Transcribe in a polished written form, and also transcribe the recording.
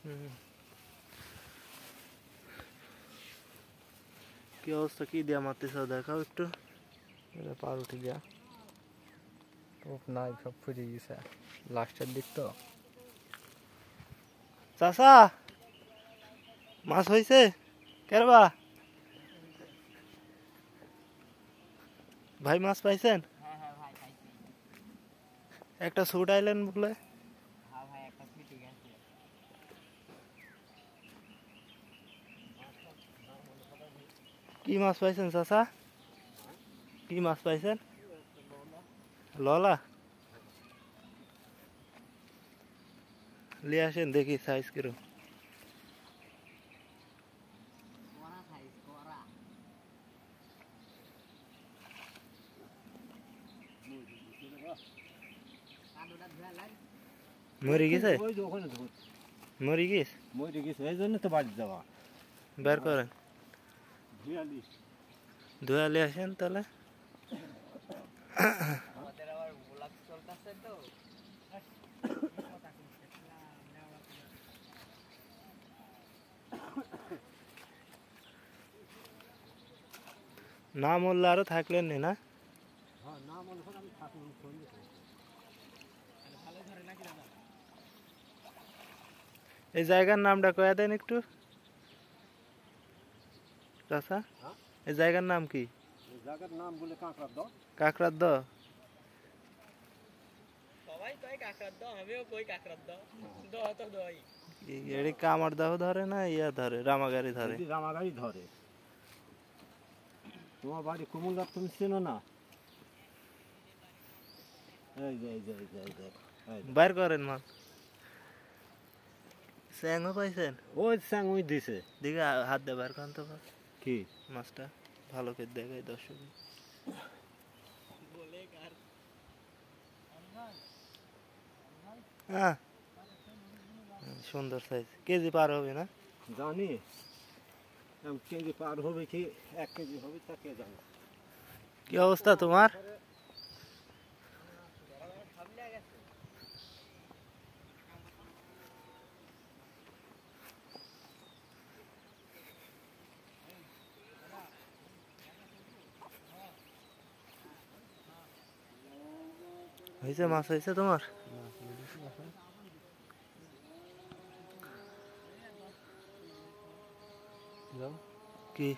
কি অবস্থা, কি দিয়া মারতেছ দেখাও একটু। পাউরুটি দিয়া টোপ নাই, সব ফুটে গেছে লাস্টের দিক তো। চাচা মাছ হয়েছে কেরবা? ভাই মাছ পাইছেন? একটা সুট আইলেন বলে। কি মাছ পাইছেন চাচা? কি মাছ পাইছেন? ললা লিয়ে আসেন দেখি সাইজ কিরম। মরে গেছে? মরে গেছে, এই জন্য তো বাড়ি যাওয়া। বের করেন, ধুয়া লিয়ে আসেন তাহলে। না মরলে আরো থাকলেন না? এই জায়গার নামটা কয়া দেন একটু চাচা। এই জায়গার নাম কি? জায়গার নাম বলে কাঁকড়ার দ। কাকড়ার দ? সবাই কয় কাকড়ার দ, আমিও কই কাকড়ার দ। দ তো দই। এড়ি কামার দাহ ধরে না ইয়া ধরে, রামাগাড়ি ধরে? রামাগাড়ি ধরে। তোমার বাড়ি কুমুল্লা তুমি চেনো না? এই যে এই যে এই যে এই যে বাইর করেন মাছ। স্যাংও পাইছেন? ওই স্যাং ওই দিছে। দিকে হাত দিয়ে বাইর করেন তো কি মাছটা ভালো করে দেখাই দর্শক। বলে কার হ্যাঁ সুন্দর সাইজ, কেজি পার হবে না জানি। কেজি পার হবে কি 1 কেজি হবে তা কে জানে। কি অবস্থা তোমার? হয়েছে মাছ হয়েছে তোমার? কি